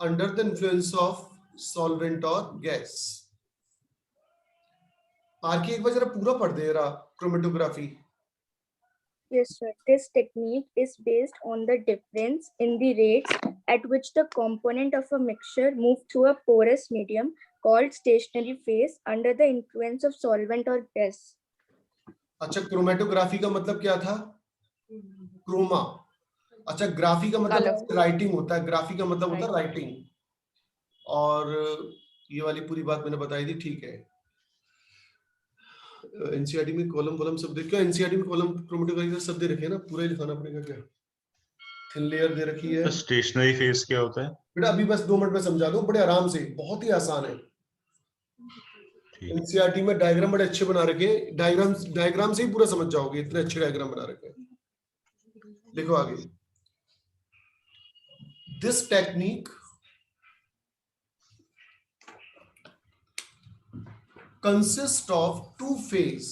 under the influence of solvent or gas. R K एक बार जरा पूरा पढ़ दे रहा chromatography. Yes, sir. This technique is based on the difference in the rates at which the component of a mixture move through a porous medium called stationary phase under the influence of solvent or gas. अच्छा, chromatography का मतलब क्या था? Croma. अच्छा, graphy का मतलब writing होता है. ग्राफी का मतलब होता है राइटिंग. और ये वाली पूरी बात मैंने बताई थी. ठीक है. एनसीईआरटी में कॉलम सब देख. क्या एनसीईआरटी में कॉलम क्रोमेटोग्राफी का सब दे रखे हैं ना? पूरा ही लिखाना पड़ेगा क्या? थिन लेयर दे रखी है. स्टेशनरी फेज क्या होता है बेटा? अभी बस 2 मिनट में समझा दूं, बड़े आराम से. बहुत ही आसान है. एनसीईआरटी में डायग्राम बड़े अच्छे बना रखे हैं. डायग्राम से ही पूरा समझ जाओगे. इतने अच्छे डायग्राम बना रखे हैं. देखो आगे. This technique consists of two phase.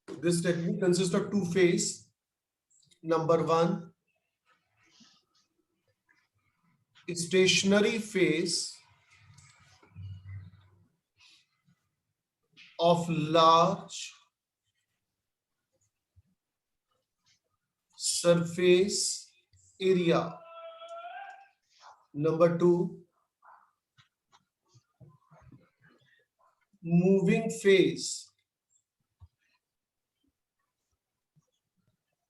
This technique consists of two phase. Number 1, stationary phase of large surface area. Number 2, moving phase.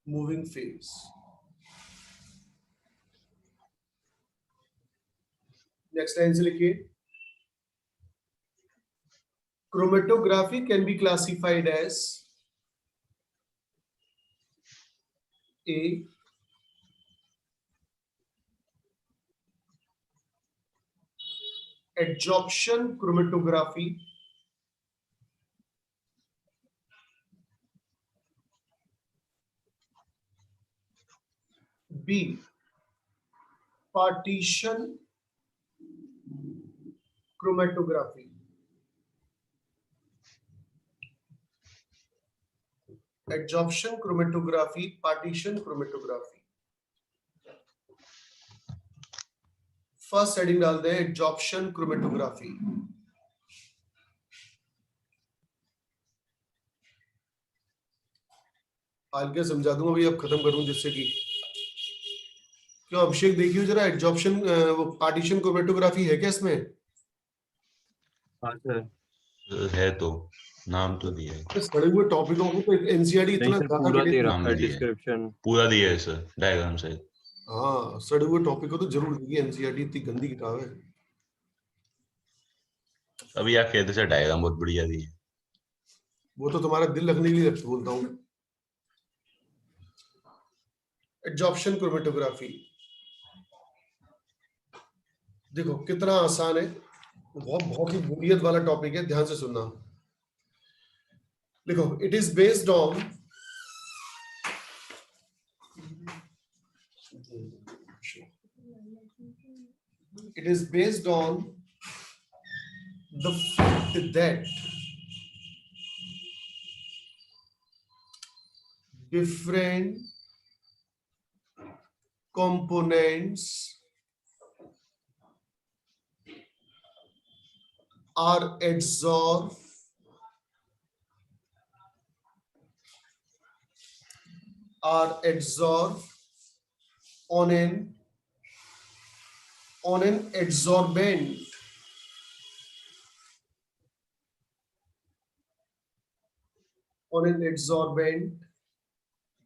Moving phase. Next line से लिखिए. Chromatography can be classified as A, adsorption chromatography, B, partition chromatography. Adsorption chromatography, partition chromatography. First heading डाल दें adsorption chromatography. आगे समझा दूंगा भाई, अब खत्म करूं जिससे कि. क्यों अभिषेक देखियो जरा, एडजॉर्प्शन वो पार्टीशन क्रोमेटोग्राफी है क्या इसमें? हाँ सर है, तो नाम तो दिया है. सड़े हुए टॉपिकों को तो एनसीईआरटी इतना ज्यादा डिस्क्रिप्शन पूरा दिया है सर, डायग्राम से. हाँ, सड़े हुए टॉपिक को तो जरूर दिए. एनसीईआरटी इतनी गंदी किताब है. अभी आप कहते सर डायग्राम बहुत बढ़िया दी है. वो तो तुम्हारा दिल रखने के लिए बोलता हूँ. एडजॉर्प्शन क्रोमेटोग्राफी देखो कितना आसान है. बहुत ही बोरियत वाला टॉपिक है. ध्यान से सुनना. देखो, it is based on the fact that different components are adsorbed on an adsorbent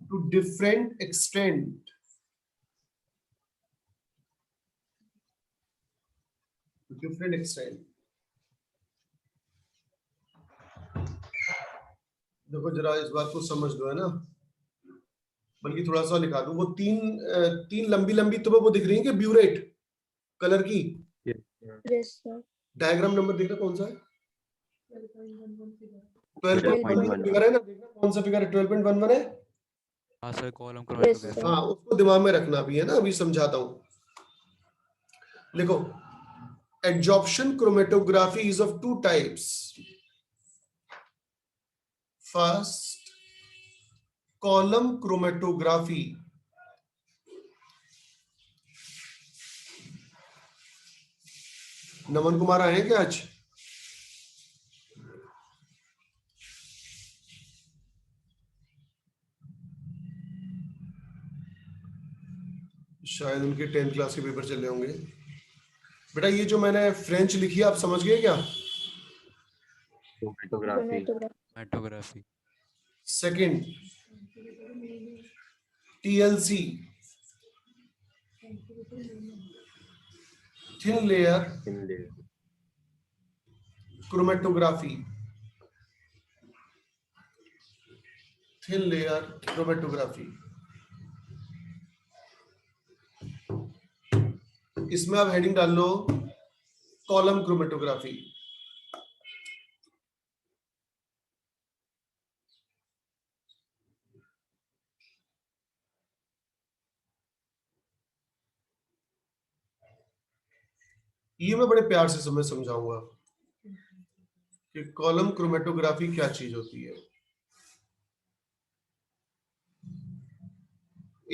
to different extent. देखो जरा इस बात को समझ लो, है ना. बल्कि थोड़ा सा लिखा दूं. वो तीन लंबी लंबी तुम्हें वो दिख रही है कि ब्यूरेट कलर की. Yes, sir. डायग्राम नंबर देखना कौन सा है? 12.11 फिगर है ना. देखना कौन सा फिगर है. 12.11 है. हाँ सर, कॉलम Yes, sir. हाँ, उसको दिमाग में रखना भी है ना. अभी समझाता हूँ. देखो, adsorption chromatography is of two types. First, column chromatography. Naman Kumar आए हैं क्या आज? शायद उनके 10th क्लास के पेपर चल रहे होंगे। बेटा ये जो मैंने फ्रेंच लिखी है आप समझ गए क्या? Chromatography. Chromatography. Second TLC, thin layer chromatography. Thin layer chromatography. इसमें आप हेडिंग डाल लो कॉलम क्रोमेटोग्राफी। ये मैं बड़े प्यार से समझाऊंगा कि कॉलम क्रोमेटोग्राफी क्या चीज होती है।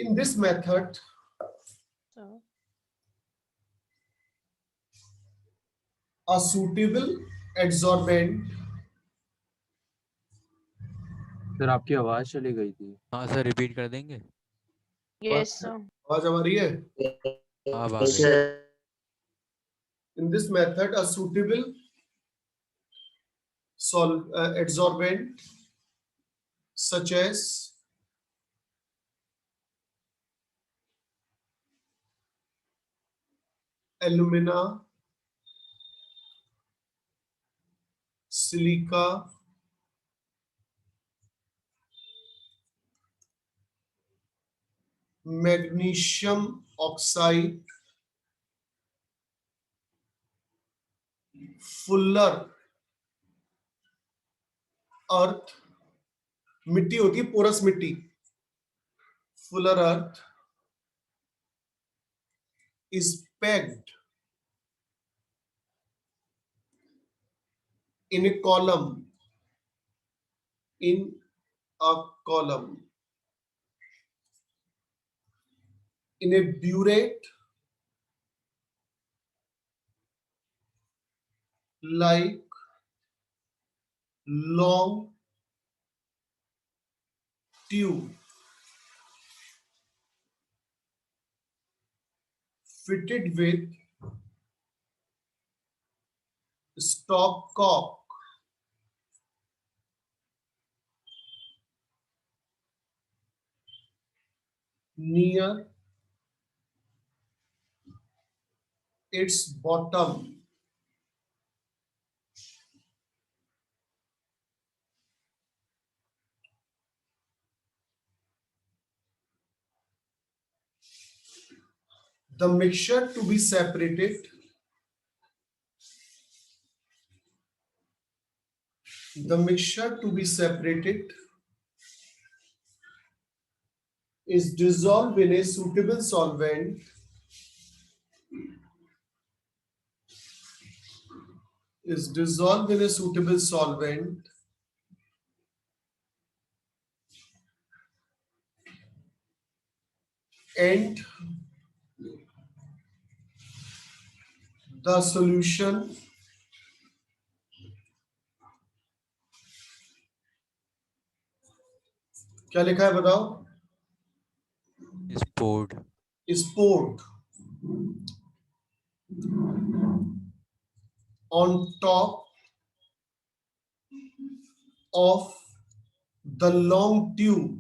In this method a suitable adsorbent। Sir आपकी आवाज चली गई थी। हाँ सर, रिपीट कर देंगे? Yes sir. आवाज आ रही है? हाँ, आ गई। In this method, a suitable adsorbent such as alumina, silica, magnesium oxide, fuller earth, मिट्टी होती है पोरस मिट्टी, fuller earth is pegged in a column, in a column, in a burette like long tube fitted with stopcock near its bottom. The mixture to be separated, the mixture to be separated is dissolved in a suitable solvent, is dissolved in a suitable solvent and the solution क्या लिखा है बताओ? इस poured। is poured on top of the long tube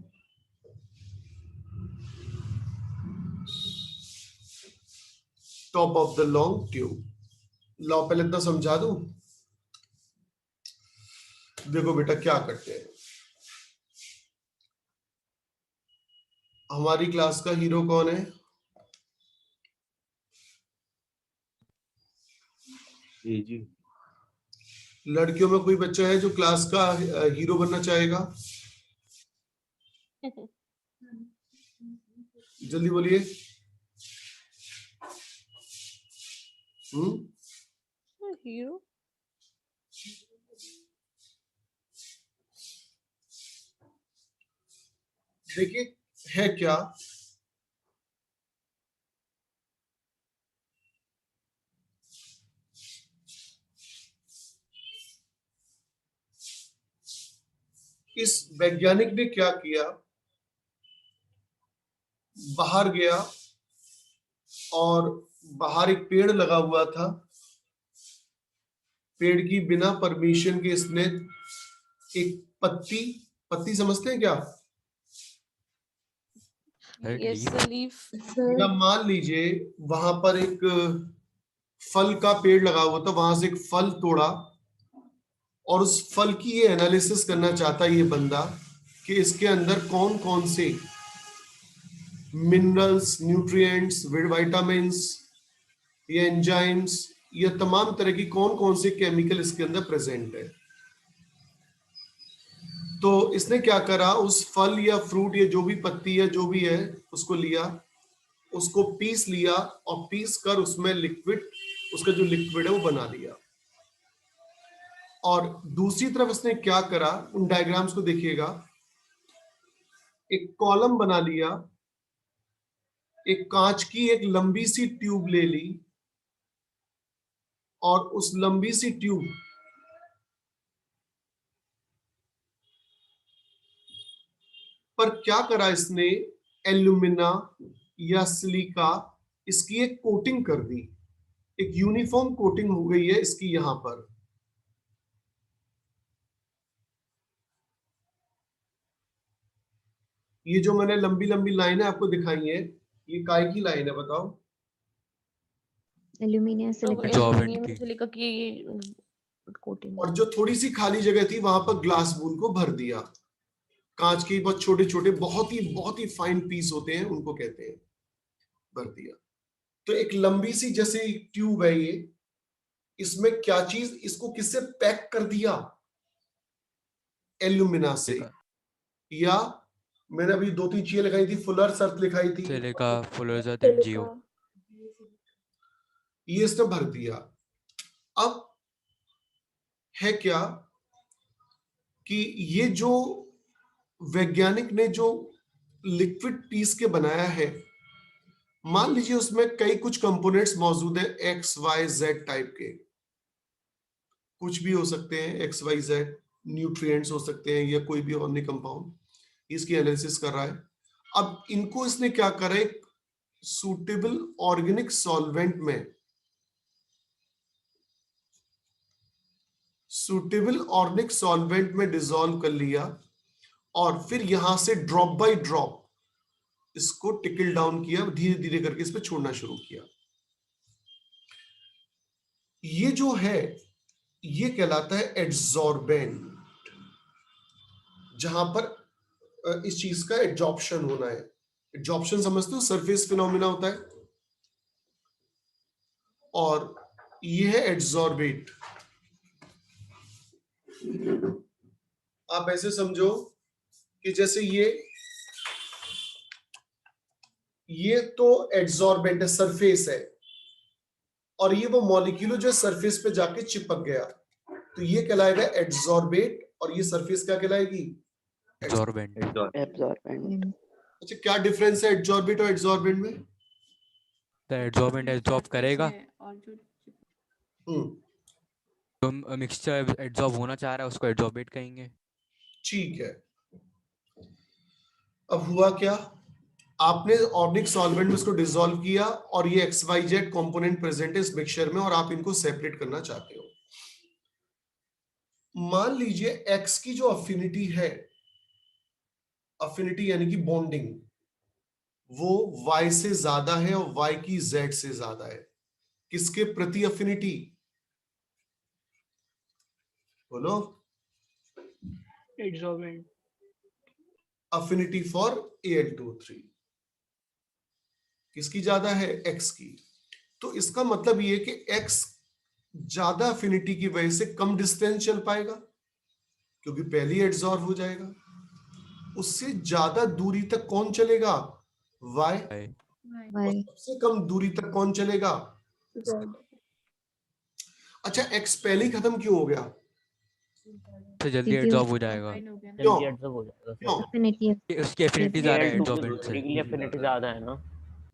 top of the long tube। लो पहले इतना समझा दूं। देखो बेटा क्या करते हैं, हमारी क्लास का हीरो कौन है? जी। लड़कियों में कोई बच्चा है जो क्लास का हीरो बनना चाहेगा? जल्दी बोलिए। हीरो देखिए है क्या, इस वैज्ञानिक ने क्या किया, बाहर गया और बाहर एक पेड़ लगा हुआ था, पेड़ की बिना परमिशन के इसने एक पत्ती, पत्ती समझते हैं क्या, Yes, लीफ the leaf. या मान लीजिए वहां पर एक फल का पेड़ लगा हुआ था, वहां से एक फल तोड़ा और उस फल की ये एनालिसिस करना चाहता है ये बंदा कि इसके अंदर कौन कौन से मिनरल्स, न्यूट्रिएंट्स, विटामिन्स, ये एंजाइम्स, ये तमाम तरह की कौन कौन से केमिकल इसके अंदर प्रेजेंट है। तो इसने क्या करा, उस फल या फ्रूट या जो भी पत्ती या जो भी है उसको लिया, उसको पीस लिया और पीस कर उसमें लिक्विड, उसका जो लिक्विड है वो बना लिया। और दूसरी तरफ इसने क्या करा, उन डायग्राम्स को देखिएगा, एक कॉलम बना लिया, एक कांच की एक लंबी सी ट्यूब ले ली और उस लंबी सी ट्यूब पर क्या करा इसने, एल्यूमिना या सिलिका, इसकी एक कोटिंग कर दी, एक यूनिफॉर्म कोटिंग हो गई है इसकी यहां पर। ये जो मैंने लंबी लंबी लाइन है आपको दिखाई है, ये काय की लाइन है बताओ? एल्यूमिनियम सिलिका Aluminium की। silica की coating. और जो थोड़ी सी खाली जगह थी वहां पर ग्लास बूल को भर दिया, कांच के बहुत छोटे छोटे बहुत ही फाइन पीस होते हैं उनको कहते हैं, भर दिया। तो एक लंबी सी जैसे ट्यूब है ये, इसमें क्या चीज, इसको किससे पैक कर दिया, एल्यूमिना से, या मैंने अभी 2-3 चीजें लिखाई थी, फुलर सर्थ लिखाई थी, सिलिका, फुलर्स एंड जियो। ये इसने भर दिया। अब है क्या कि ये जो वैज्ञानिक ने जो लिक्विड पीस के बनाया है, मान लीजिए उसमें कई कुछ कंपोनेंट्स मौजूद है, एक्स वाई जेड टाइप के, कुछ भी हो सकते हैं, एक्स वाई जेड न्यूट्रिएंट्स हो सकते हैं या कोई भी अन्य कंपाउंड, इसकी एनालिसिस कर रहा है। अब इनको इसने क्या करा, एक सूटेबल ऑर्गेनिक सॉल्वेंट में, सूटेबल ऑर्गेनिक सॉल्वेंट में डिसॉल्व कर लिया और फिर यहां से ड्रॉप बाय ड्रॉप इसको टिकल डाउन किया, धीरे धीरे करके इस पे छोड़ना शुरू किया। ये जो है ये कहलाता है एड्सॉर्बेंट, जहां पर इस चीज का एड्जॉर्प्शन होना है। एड्जॉर्प्शन समझते हो, सरफेस फिनोमिना होता है, और ये है एड्सॉर्बेट। आप ऐसे समझो कि जैसे ये तो एड्सॉर्बेंट है, सरफेस है, और ये वो मॉलिक्यूल जो सरफेस पे जाके चिपक गया, तो ये कहलाएगा एड्सॉर्बेट, और ये सरफेस क्या कहलाएगी, एब्जॉर्बेंट। अच्छा क्या डिफरेंस है एड्सॉर्बेट और एड्सॉर्बेंट में? द एब्जॉर्बेंट एब्जॉर्ब करेगा, तो मिक्सचर एब्जॉर्ब होना चाह रहा है उसको एब्जॉर्बेट कहेंगे। ठीक है। अब हुआ क्या, आपने ऑर्गेनिक सॉल्वेंट में इसको डिसॉल्व किया और ये XYZ कंपोनेंट प्रेजेंट है इस मिक्सचर में, और आप इनको सेपरेट करना चाहते हो। मान लीजिए X की जो अफिनिटी है, अफिनिटी यानी कि बॉन्डिंग, वो Y से ज्यादा है और Y की Z से ज्यादा है। किसके प्रति अफिनिटी, बोलो? Adsorbent. अफिनिटी फॉर Al2O3 किसकी ज्यादा है, X की। तो इसका मतलब ये कि X ज्यादा अफिनिटी की वजह से कम डिस्टेंस चल पाएगा, क्योंकि पहले एड्सॉर्ब हो जाएगा। उससे ज्यादा दूरी तक कौन चलेगा, Y। सबसे कम दूरी तक कौन चलेगा, अच्छा X पहले ही खत्म क्यों हो गया, से जल्दी क्योंकि एड्सॉर्ब हो उसका जाएगा। combine हो गया ना। क्यों? जल्दी एब्जॉर्ब हो जाएगा सर। क्यों? Affinity है। कि उसकी एफिनिटी ज़्यादा है Al2 की एड्सॉर्बेंट से। bonding के लिए affinity ज्यादा है ना।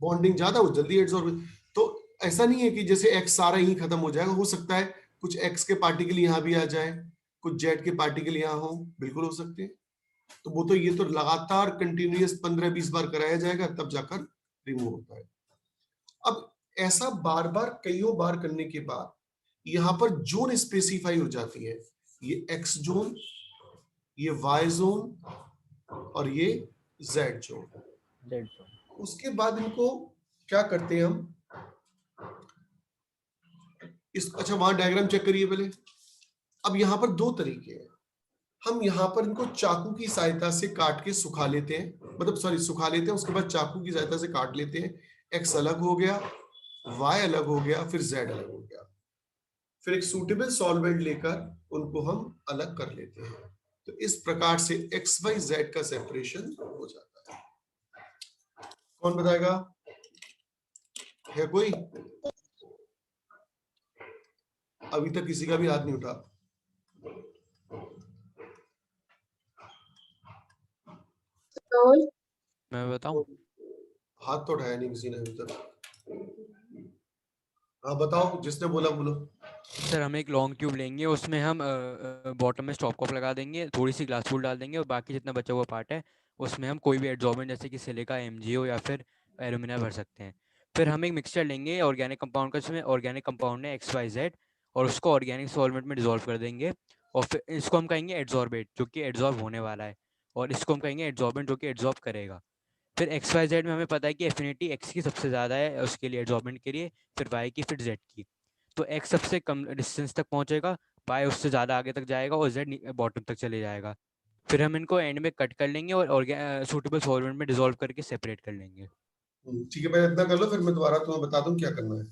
बॉन्डिंग ज्यादा हो, जल्दी एड्सॉर्ब। तो ऐसा नहीं है कि जैसे एक्स सारा ही खत्म हो जाएगा, हो सकता है कुछ एक्स के पार्टिकल यहाँ भी आ जाए, कुछ जेड के पार्टिकल यहाँ हो, बिल्कुल हो सकते हैं। तो वो तो ये तो लगातार कंटिन्यूअस 15-20 बार कराया जाएगा तब जाकर रिमूव होता है। अब ऐसा बार बार कईयों बार करने के बाद यहाँ पर जोन स्पेसिफाई हो जाती है, ये एक्स जोन, ये वाई जोन और ये जेड जोन। Z zone. उसके बाद इनको क्या करते हैं हम, इस अच्छा वहां डायग्राम चेक करिए पहले। अब यहाँ पर दो तरीके हैं, हम यहाँ पर इनको चाकू की सहायता से काट के सुखा लेते हैं, मतलब सॉरी सुखा लेते हैं, उसके बाद चाकू की सहायता से काट लेते हैं। एक्स अलग हो गया, वाई अलग हो गया, फिर जेड अलग हो गया, फिर एक सूटेबल सॉल्वेंट लेकर उनको हम अलग कर लेते हैं। तो इस प्रकार से एक्स वाई जेड का सेपरेशन हो जाता है। कौन बताएगा, है कोई? अभी तक किसी का भी हाथ नहीं उठा। मैं बताऊं? हाथ तो उठाया नहीं किसी ने अभी तक। हाँ बताओ, जिसने बोला बोलो। सर हम एक लॉन्ग ट्यूब लेंगे, उसमें हम बॉटम में स्टॉप कॉप लगा देंगे, थोड़ी सी ग्लास फूल डाल देंगे और बाकी जितना बचा हुआ पार्ट है उसमें हम कोई भी एडजॉर्बेंट जैसे कि सिलिका, एमजीओ या फिर एल्यूमिना भर सकते हैं। फिर हम एक मिक्सचर लेंगे ऑर्गेनिक कंपाउंड का, जिसमें ऑर्गेनिक कंपाउंड है XYZ, और उसको ऑर्गेनिक सॉल्वेंट में डिजोल्व कर देंगे। और फिर इसको हम कहेंगे एडजॉर्बेट, जो कि एडजॉर्ब होने वाला है, और इसको हम कहेंगे एडजॉर्बेंट, जो कि एडजॉर्ब करेगा। फिर XYZ में हमें पता है कि एफिनिटी एक्स की सबसे ज़्यादा है उसके लिए, एडजॉर्बेंट के लिए, फिर वाई की, फिर जेड की। तो एक्स सबसे कम डिस्टेंस तक पहुंचेगा, वाई उससे ज़्यादा आगे तक जाएगा और जेड बॉटम तक चले जाएगा। फिर हम इनको एंड में कट कर लेंगे और सूटेबल सॉल्वेंट में डिसॉल्व करके सेपरेट कर लेंगे। ठीक है, पहले इतना कर लो, फिर मैं दोबारा तुम्हें बता दूं क्या करना है।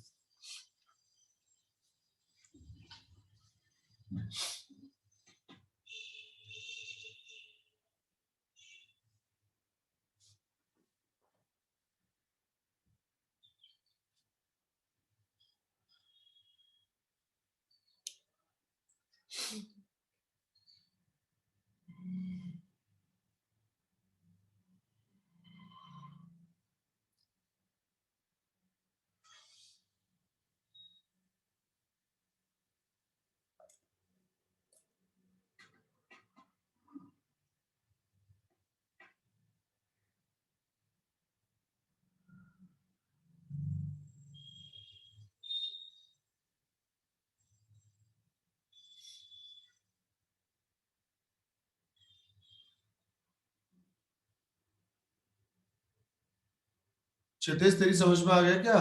क्षितिज तेरी समझ में आ गया क्या?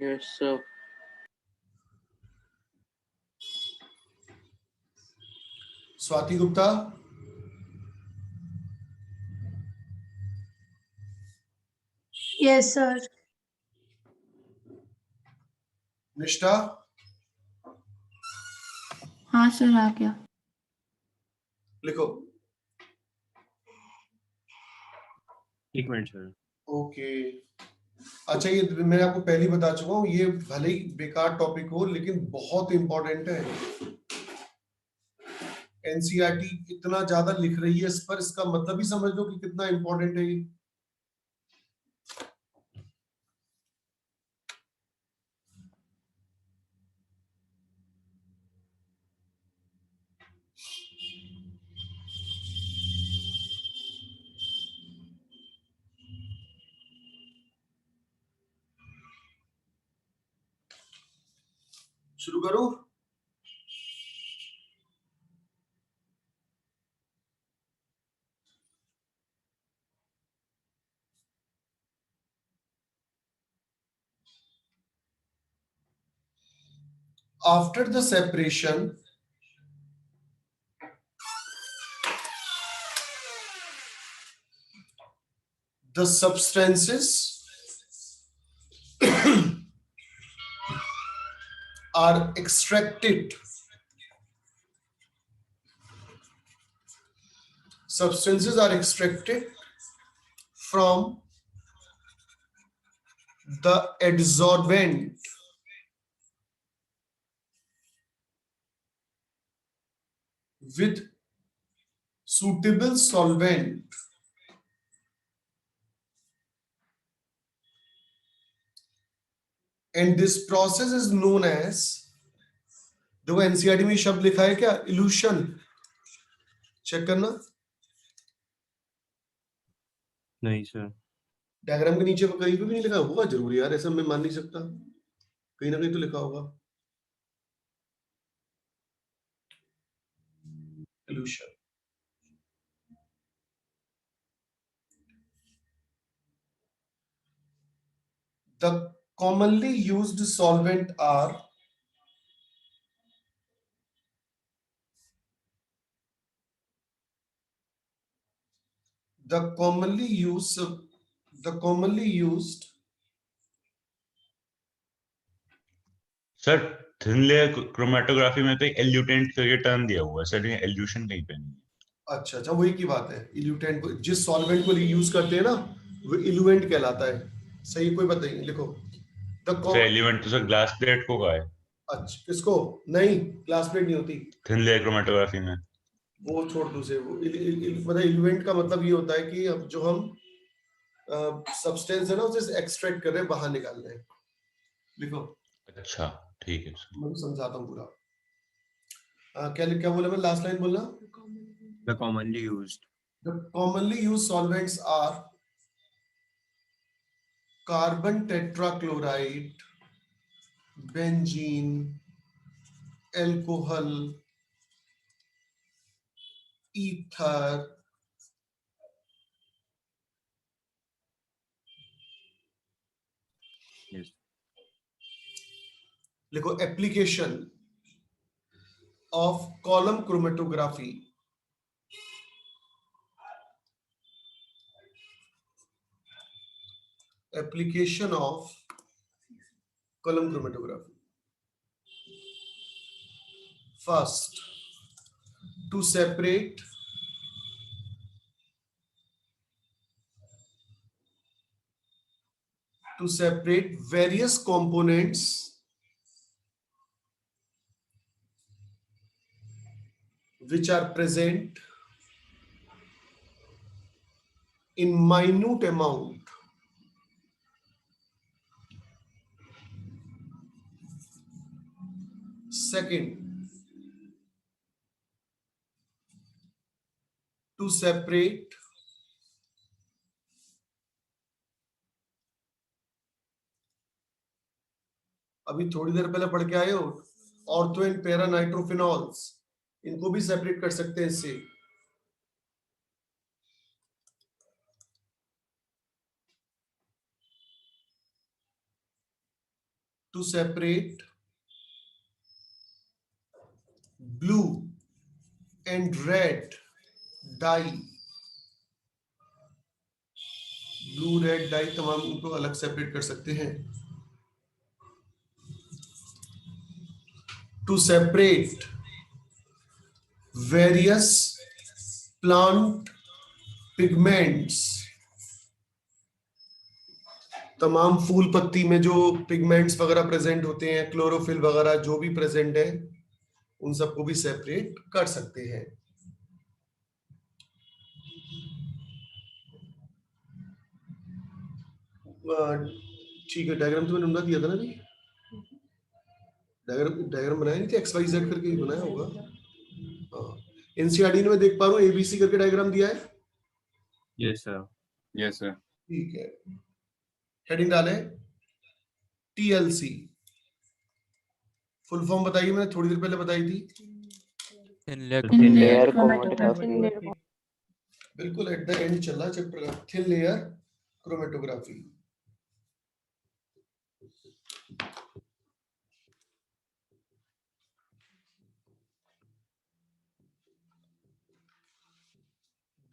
Yes sir. Swati Gupta, yes sir. निष्ठा, हाँ सर आ गया। लिखो। एक मिनट सर। ओके, अच्छा ये मैं आपको पहले ही बता चुका हूँ, ये भले ही बेकार टॉपिक हो लेकिन बहुत इंपॉर्टेंट है। एनसीईआरटी इतना ज्यादा लिख रही है इस पर, इसका मतलब ही समझ लो कि कितना इंपॉर्टेंट है ये। शुरू करूं? After the separation, the substances are extracted. Substances are extracted from the adsorbent . with suitable solvent and this process is known as, देखो एनसीईआरटी में शब्द लिखा है क्या, इल्यूशन, चेक करना। नहीं सर। डायग्राम के नीचे कहीं पे भी नहीं लिखा होगा, जरूर यार, ऐसा मैं मान नहीं सकता, कहीं ना कहीं तो लिखा होगा evolution. The commonly used solvent are the commonly used sir thin layer chromatography में तो एक एल्यूटेंट करके टर्म दिया हुआ है सर, ये एल्यूशन कहीं पे नहीं है। अच्छा अच्छा, वही की बात है, इल्यूटेंट को जिस सॉल्वेंट को यूज करते हैं ना वो इल्यूएंट कहलाता है। सही, कोई बताइए, लिखो सर एलिमेंट तो सर ग्लास प्लेट को कहा है। अच्छा, किसको? नहीं, ग्लास प्लेट नहीं होती, थिन लेयर क्रोमेटोग्राफी में वो छोड़ दो से। वो मतलब इल्यूएंट का मतलब ये होता है कि अब जो हम सब्सटेंस है ना उसे एक्सट्रैक्ट कर रहे हैं, बाहर निकाल रहे हैं। लिखो। अच्छा ठीक है सर। मैं समझाता हूँ पूरा। क्या क्या बोला मैं, लास्ट लाइन बोलना। The commonly used. The commonly used solvents are carbon tetrachloride, benzene, alcohol, ether, Yes. लिखो application of column chromatography. Application of column chromatography. First, to separate various components which are present in minute amount second, to separate अभी थोड़ी देर पहले पढ़ के आए हो ortho and para नाइट्रोफिनॉल्स, इनको भी सेपरेट कर सकते हैं इससे। To separate blue and red dye, blue red dye तमाम उनको अलग सेपरेट कर सकते हैं। To separate various plant pigments, तमाम फूल पत्ती में जो पिगमेंट्स वगैरह प्रेजेंट होते हैं, क्लोरोफिल वगैरह जो भी प्रेजेंट है, उन सबको भी सेपरेट कर सकते हैं। ठीक है, डायग्राम तो मैंने बना दिया था ना, नहीं डायग्राम बनाया नहीं थे, एक्स वाई जेड करके ही बनाया होगा। हाँ, एनसीईआरटी में देख पा रहा हूँ एबीसी करके डायग्राम दिया है। Yes sir. Yes sir. ठीक है, हेडिंग डाले टीएलसी, फुल फॉर्म बताइए, मैंने थोड़ी देर पहले बताई थी। Thin layer Thin layer layer chromatography. thin layer बिल्कुल एट द एंड चल रहा चैप्टर का, thin layer chromatography.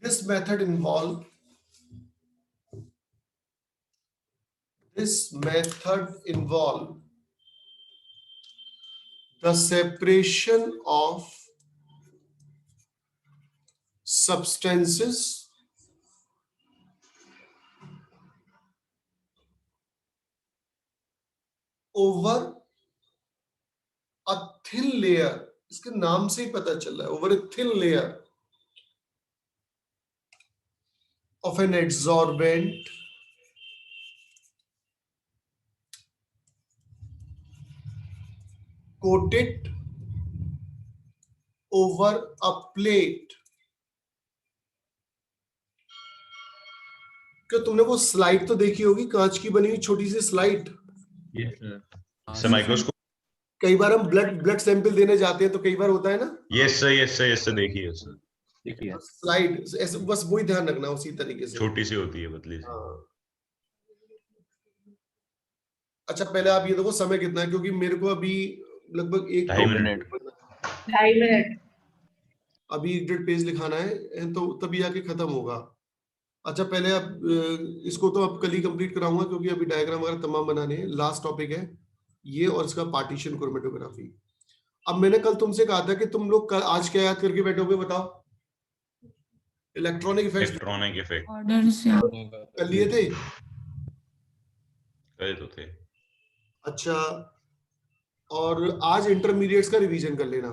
This method involve the separation of substances over a thin layer इसके नाम से ही पता चल रहा है, over a thin layer of an adsorbent coated over a plate. क्या तुमने वो स्लाइड तो देखी होगी, कांच की बनी हुई छोटी सी slide? Yes, sir. Sir microscope. कई बार हम ब्लड सैंपल देने जाते हैं तो कई बार होता है ना, yes sir, yes sir, yes sir, देखिए सर, देखिए स्लाइड ऐसे, बस वही ध्यान रखना, उसी तरीके से। छोटी सी होती है, पतली सी। हाँ। अच्छा पहले आप ये देखो समय कितना है, क्योंकि मेरे को अभी लगभग 2.5 मिनट। 2.5 मिनट। अभी 1.5 पेज लिखाना है तो तभी आके खत्म होगा। अच्छा पहले आप इसको तो अब कल ही कंप्लीट कराऊंगा, क्योंकि अभी डायग्राम वगैरह तमाम बनाने हैं। लास्ट टॉपिक है ये और इसका पार्टीशन क्रोमेटोग्राफी। अब मैंने कल तुमसे कहा था कि तुम लोग कल आज क्या याद करके बैठोगे, बताओ? Electronic effects electronic effect orders कर लिए थे? करे तो थे। अच्छा, और आज इंटरमीडिएट्स का रिवीजन कर लेना,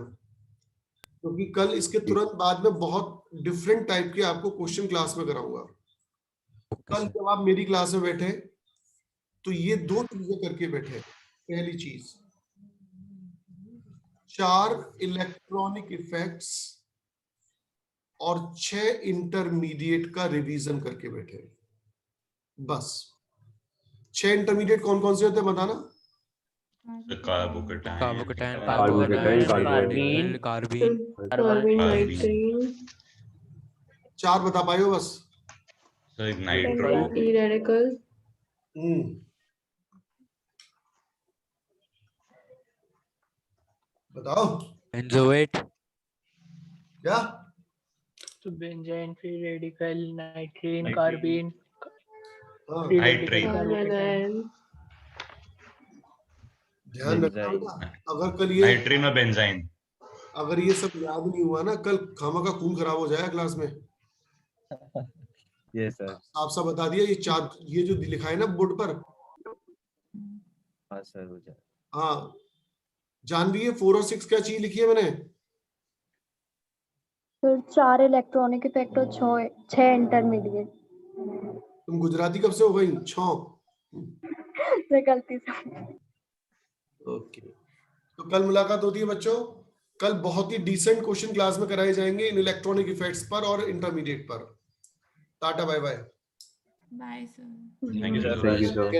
क्योंकि कल इसके तुरंत बाद में बहुत डिफरेंट टाइप के आपको क्वेश्चन क्लास में कराऊंगा। कल जब आप मेरी क्लास में बैठे तो ये 2 चीजें करके बैठे। पहली चीज 4 इलेक्ट्रॉनिक इफेक्ट्स और 6 इंटरमीडिएट का रिवीजन करके बैठे। बस 6 इंटरमीडिएट कौन कौन से होते हैं बताना? Carbocation, carbocation, carbonyl, carbene, carbon, 4 बता पाए हो बस? सर नाइट्रो, फ्री रेडिकल, बताओ बेंजोएट, क्या? तो बेंजीन, फ्री रेडिकल, नाइट्रीन, नाइट्रीन, कार्बीन, हाँ, फ्री नाइट्रीन, रेडिकल, ध्यान रखना बेंजाइन। बेटा, अगर कल ये नाइट्रीन और बेंजाइन। अगर ये सब याद नहीं हुआ ना, कल खामा का खून खराब हो जाएगा क्लास में। Yes, sir. आप सब बता दिया, ये 4 ये जो लिखा है ना बोर्ड पर, हाँ सर, हो जाए। हाँ जानवी, ये 4 और 6 क्या चीज लिखी है मैंने? सर 4 इलेक्ट्रॉनिक इफेक्ट और 6 इंटरमीडिएट। तुम गुजराती कब से हो गई? 6। मैं गलती से। ओके, तो कल मुलाकात होती है बच्चों। कल बहुत ही डिसेंट क्वेश्चन क्लास में कराए जाएंगे इन इलेक्ट्रॉनिक इफेक्ट्स पर और इंटरमीडिएट पर। Tata bye bye. Bye sir. Thank you Thank you, sir.